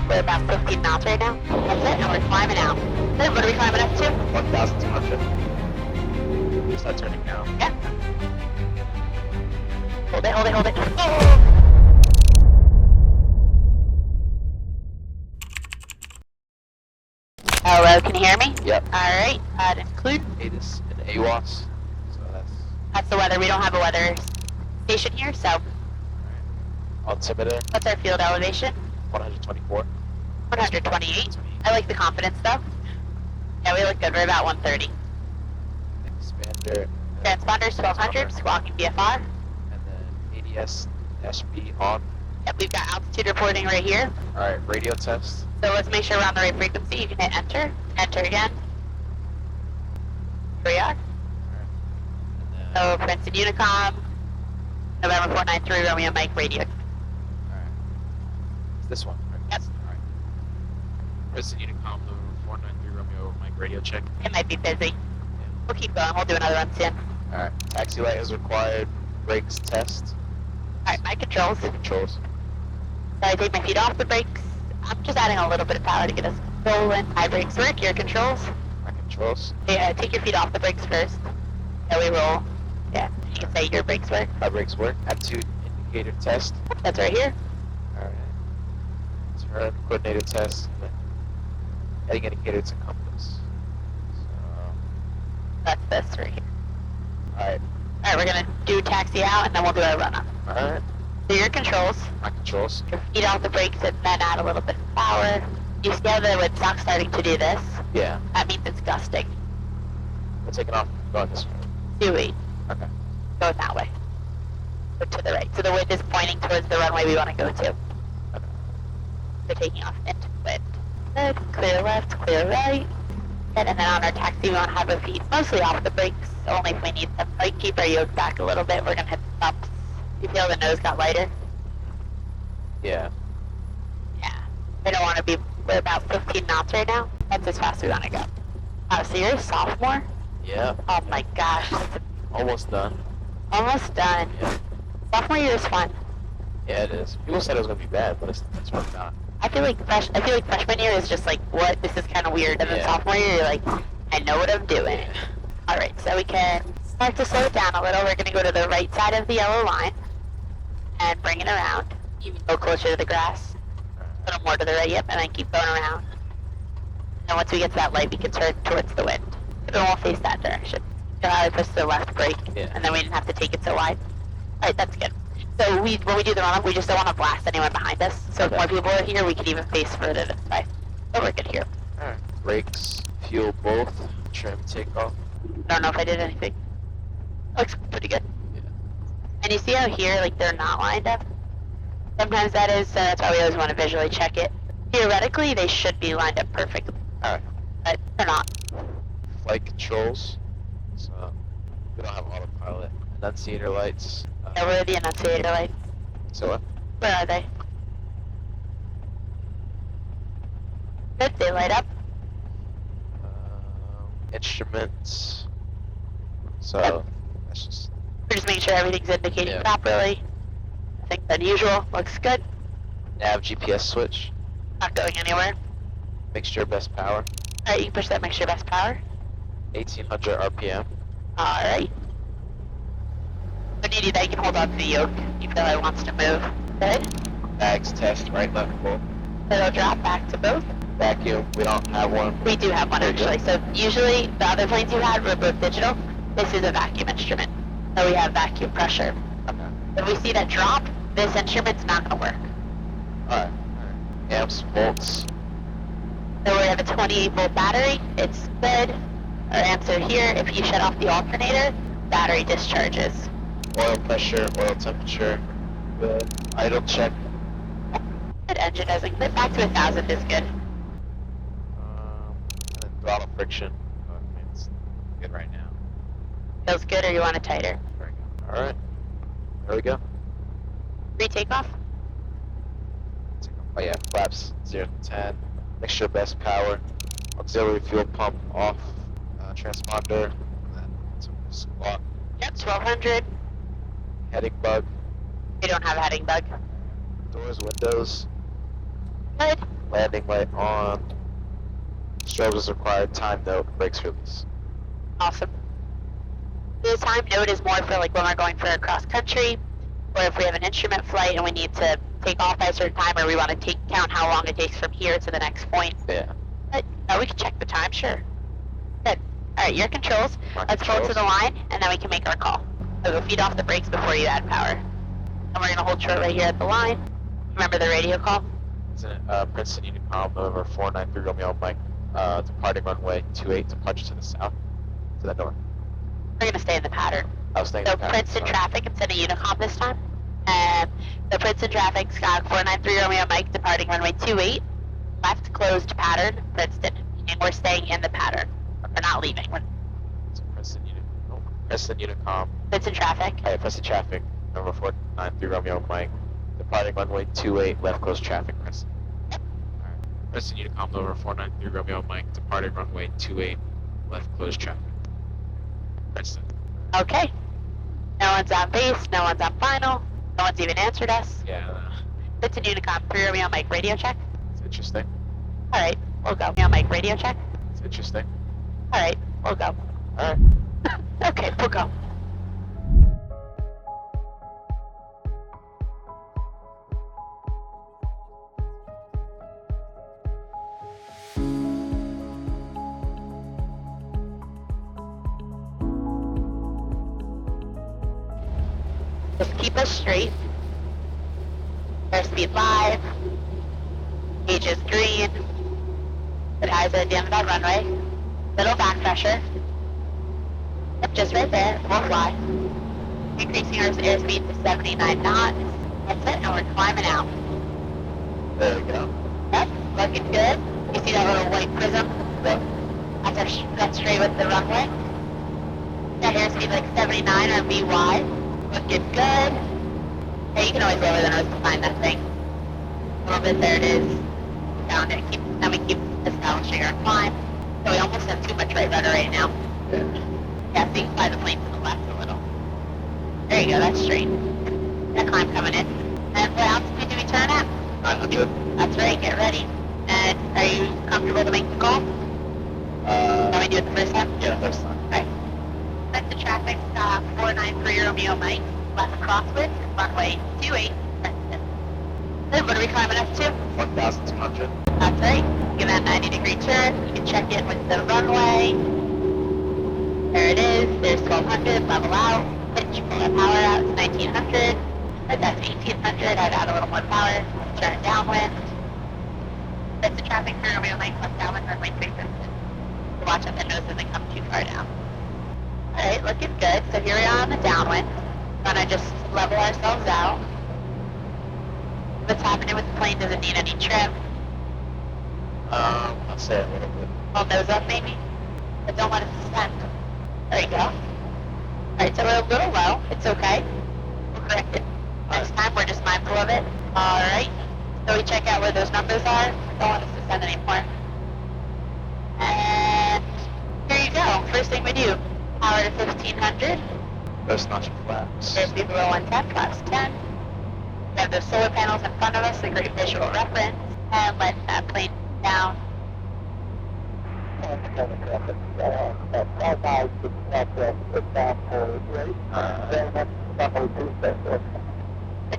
We're about 15 miles right now. That's it, and we're climbing out. Then what are we climbing up to? 1,200. Start turning now. Yeah. Hold it, hold it, hold it. Oh! Hello, can you hear me? Yep. Alright, that include. ATIS and AWAS. So That's the weather. We don't have a weather station here, so. altimeter What's our field elevation? 124. 128. I like the confidence though. Yeah, we look good. We're about 130. Expander. Transponders 1200, squawking BFR. And then ADS-B on. Yep, we've got altitude reporting right here. Alright, radio test. So let's make sure we're on the right frequency. You can hit enter. Enter again. Here we are. And then, So Princeton Unicom, November 493 Romeo Mike radio. alright. It's this one, right? Yep. Alright. Princeton Unicom, November 493 Romeo Mike radio check. It might be busy. We'll keep going. We'll do another one soon. Alright, taxi light is required. Brakes test. Alright, my controls. So Controls. I take my feet off the brakes. I'm just adding a little bit of power to get us rolling. My brakes work. Your controls. My controls. Yeah, take your feet off the brakes first. Yeah, we roll. Yeah, you can say your brakes work. My brakes work. Attitude indicator test. That's right here. Alright. Turn coordinator test. Heading indicator to compass. So, That's this right here. alright. Alright, we're gonna do taxi out and then we'll do our run up. Alright. So your controls, My controls. your feet off the brakes and then add a little bit of power. You see how the windsock's starting to do this? Yeah. That means it's gusting. We're taking off. Going this way. Do we? Okay. Go that way. Go to the right. So the wind is pointing towards the runway we want to go to. Okay. We're taking off into wind. Good. Clear left, clear right. Good. And then on our taxi we want to have our feet mostly off the brakes, only if we need them. Like keep our yoke back a little bit. We're going to hit the bumps. You feel the nose got lighter? Yeah. Yeah. We don't want to be, we're about 15 knots right now. That's as fast as we want to go. Oh, so you're a sophomore? Yeah. Oh my gosh. Almost done. Almost done. Yeah. Sophomore year is fun. Yeah, it is. People said it was gonna be bad, but it's worked out. I feel like freshman year is just like, what? This is kind of weird. And then Yeah. sophomore year, you're like, I know what I'm doing. Yeah. Alright, so we can start to slow it down a little. We're going to go to the right side of the yellow line and bring it around. You can go closer to the grass. A little more to the right, yep, and then keep going around. And once we get to that light, we can turn towards the wind. It won't face that direction. So how I push the left brake, Yeah. and then we didn't have to take it so wide. Alright, that's good. So when we do the run-up, we just don't want to blast anyone behind us. So if more people are here, we can even face further this way. So we're good here. Alright. Brakes, fuel both, trim takeoff. I don't know if I did anything. Looks pretty good. Yeah. And you see how here, like, they're not lined up? Sometimes that is, so that's why we always want to visually check it. Theoretically, they should be lined up perfectly, Alright. but they're not. Flight controls. So we don't have autopilot. Annunciator lights. Yeah, where are the annunciator lights? So what? Where are they? Good, they light up. Instruments. So Yep. that's just We're just making sure everything's indicating Yeah. properly. Nothing unusual. Looks good. nav GPS switch. Not going anywhere. Mixture best power. Alright, you can push that mixture best power. 1800 RPM. Alright. When you do that, you can hold on to the yoke. You feel it wants to move. Good. Bags test right left full. It'll drop back to both. Vacuum. We don't have one. We do have one actually. So usually the other planes you had were both digital. This is a vacuum instrument. So we have vacuum pressure. Okay. If we see that drop, this instrument's not going to work. Alright. Amps, volts. So we have a 28 volt battery. It's good. Our amps are here. If you shut off the alternator, battery discharges. Oil pressure, oil temperature. Good. Idle check. Good, engine doesn't clip. Back to 1,000 is good. And then throttle friction. I mean, it's good right now. Feels good, or you want it tighter? Very good. Alright. There we go. Pre-takeoff? Oh yeah, flaps 0 to 10. Mixture best power. Auxiliary fuel pump off. Transponder. And then some squawk. Yep, 1,200. Heading bug. We don't have a heading bug. Doors, windows. Good. Landing light on. Strobes is required. Time note. Brakes release. Awesome. The time note is more for like when we're going for a cross country, or if we have an instrument flight and we need to take off by a certain time, or we want to count how long it takes from here to the next point. Yeah. But we can check the time, sure. Good. Alright, your controls. My Let's pull to the line, and then we can make our call. So go feed off the brakes before you add power. And we're going to hold short right here at the line. Remember the radio call? Isn't it Princeton Unicom over 493 Romeo Mike, departing runway 28, departure to the south, to the north. We're going to stay in the pattern. I was thinking So Princeton traffic instead of Unicom this time. And the Princeton traffic, Scott 493 Romeo Mike, departing runway 28, left closed pattern, Princeton. Meaning we're staying in the pattern. We're not leaving. We're So Princeton Unicom. Princeton traffic. Hey, Princeton traffic, number 493 Romeo Mike, departing runway 28, left closed traffic, Princeton. Alright. Princeton Unicom over 493 Romeo Mike, departing runway 28, left closed traffic. Princeton. Okay. No one's on base, no one's on final, no one's even answered us. Yeah, Princeton Unicom, 3 Romeo Mike, radio check. it's interesting. Alright, we'll go. Romeo Mike, radio check. It's interesting. Alright, we'll go. Alright. Okay, we'll go. Just keep us straight. Airspeed live. Gauge is green. It has at the end of that runway. Little back pressure. Yep, just right there. We'll fly. Increasing our airspeed to 79 knots. That's it, and we're climbing out. There we go. Yep, looking good. You see that little white prism? Yep. That's straight with the runway. That airspeed like 79 or VY. Looking good. Hey, you can always lower the nose to find that thing. A little bit, there it is. Found it. Now we keep establishing our climb. So we almost have too much right rudder right now. Yeah, so you can fly the plane to the left a little. There you go, that's straight. That climb coming in. And what altitude do we turn at? 900. That's right, get ready. And are you comfortable to make the call? Can we do it the first time? Yeah, first time. Alright. Set the traffic stop 493 Romeo Mike, left crosswind, runway 28, Princeton. Then what are we climbing up to? 1,200. That's right. Give that 90-degree turn. You can check in with the runway. There it is. There's 1200. Level out. Pitch. Pull that power out. It's 1900. But that's 1800. I'd add a little more power. Turn downwind. Set the traffic for Romeo Mike, left downwind, runway 3, Princeton. Watch that the nose doesn't come too far down. Alright, looking good. So here we are on the downwind. Gonna just level ourselves out. What's happening with the plane? Does it need any trim? I'll say a little bit. Little nose up maybe? But don't let it descend. There you go. Alright, so we're a little low. It's okay. We'll correct it. Next time we're just mindful of it. Alright. So we check out where those numbers are. Don't let us descend anymore. And here you go. First thing we do. Power to 1500. First notch of flaps. Airspeed below 110, flaps 10. We have those solar panels in front of us, a great visual reference. And let that plane down. Hit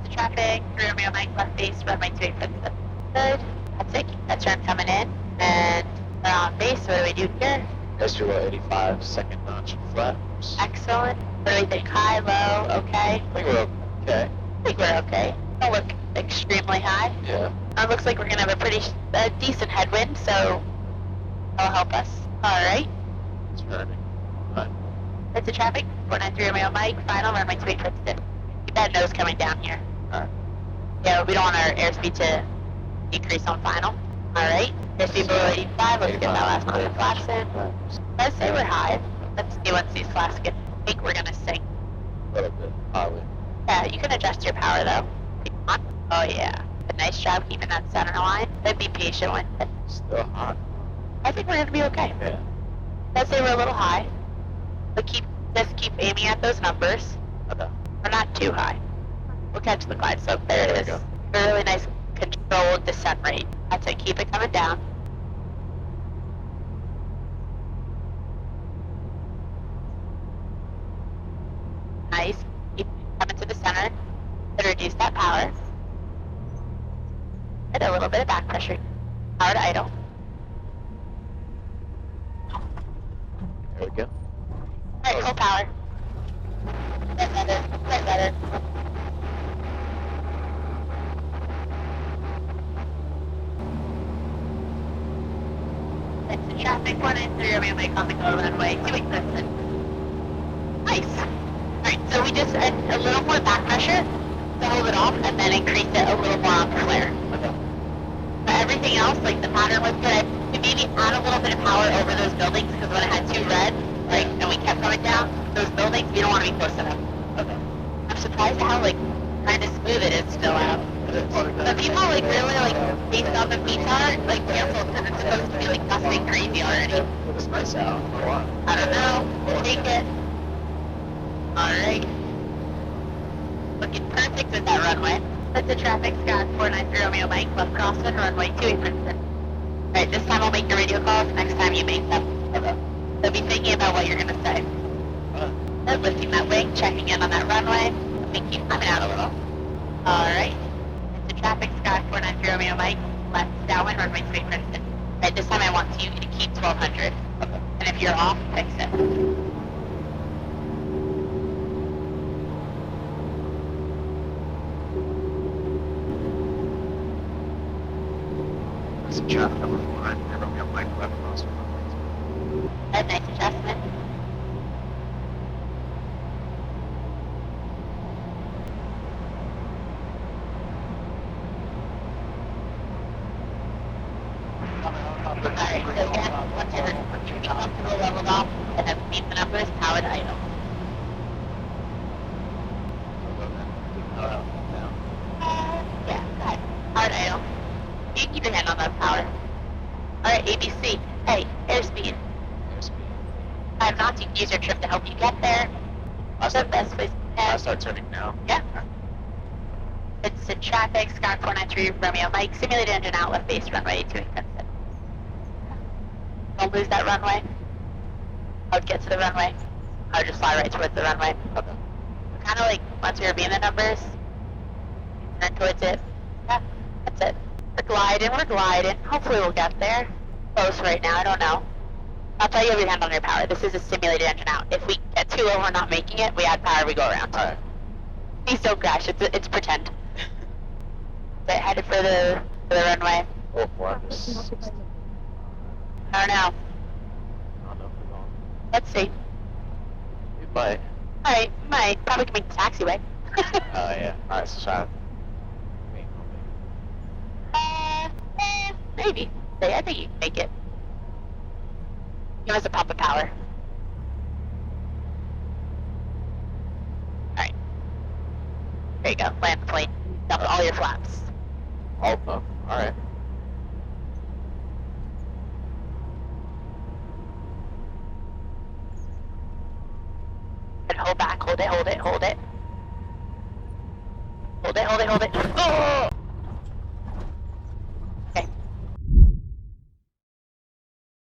the traffic, 3 Romeo Mike, left base, runway 28, Princeton. Good. That's it. Keep that turn coming in. And we're on base. What do we do here? Airspeed below 85, second notch of flaps. Excellent. What do we think? High, low, okay? I think we're okay. I think we're okay. Don't look extremely high. Yeah. It looks like we're going to have a pretty decent headwind, so that'll help us. Alright. It's turning. Alright. Hit the traffic, 493 Romeo Mike, final, runway 28, Princeton. Keep that nose coming down here. Alright. Yeah, we don't want our airspeed to decrease on final. Alright. Airspeed below 85, let's get that last one of flaps in. Let's say we're high. Let's see once these flaps get, I think we're going to sink. A little bit. Probably. Yeah, you can adjust your power though. Oh yeah. A nice job keeping that center line. But be patient with it. Still hot. I think we're going to be okay. Yeah. Let's say we're a little high. But just keep aiming at those numbers. Okay. We're not too high. We'll catch the glide slope. There it There we is. go. A really nice controlled descent rate. That's That's it. Keep it coming down. Nice. Keep coming to the center. To reduce that power. And a little bit of back pressure. Power to idle. There we go. Alright, full power. Get better. Get better. Exit traffic 193, Romeo Mike on the go runway 28 Crescent. Nice. Alright, so we just add a little more back pressure to hold it off and then increase it a little more on the flare. Okay. But everything else, like the pattern was good. We maybe add a little bit of power over those buildings because when it had two red, like, and we kept coming down, those buildings, we don't want to be close to them. Okay. I'm surprised at how, like, kind of smooth it is still out. But people, like, really, like, based on the VTAR, like, canceled because it's supposed to be, like, nothing crazy already. It was nice out for a while. I don't know. We'll take it. Alright. Looking perfect with that runway. That's the traffic, Scott 493 Romeo Mike, left crosswind, runway 28 Princeton. Alright, this time I'll make your radio calls, next time you make them. Okay. So be thinking about what you're gonna say. And lifting that wing, checking in on that runway. We keep climbing out a little. Alright. It's the traffic, Scott 493 Romeo Mike, left downwind, runway 28 Princeton. Alright, this time I want you to keep 1200. Okay. And if you're off, fix it. That's a traffic number 493 Romeo Mike, left crosswind, runway 2. A nice adjustment. Alright, so again, once you're comfortable, leveled off, and then meet the numbers, powered idle. Yeah, good. Powered idle. You can keep your hand on that power. Alright, ABC. Hey, airspeed. Airspeed. 5 knots, you can use your trim to help you get there. I'll The start, best place to I'll head. start turning now. Yeah. It's in traffic, Scott 493 Romeo Mike, simulated engine out, left base runway 2 Princeton. Don't lose that runway. I would get to the runway. I would just fly right towards the runway. Okay. Kind of like, once we were being the numbers, turn towards it. Yeah, that's it. We're gliding. Hopefully we'll get there. Close right now, I don't know. I'll tell you have your hand on your power. This is a simulated engine out. If we get too low, we're not making it, we add power, we go around. Alright. Please don't crash, it's pretend. Is it headed for the runway? Oh, 460. I don't know. I don't know if we're going. Let's see. We might. Alright, might. Probably can make the taxiway. Oh, yeah. Alright, so try it. Wait, Maybe. I think you can make it. Give us a pump of power. Alright. There you go. Land the plane. Dump all your flaps. oh, alright. And hold back. Hold it, hold it, hold it. Hold it, hold it, hold it. Oh!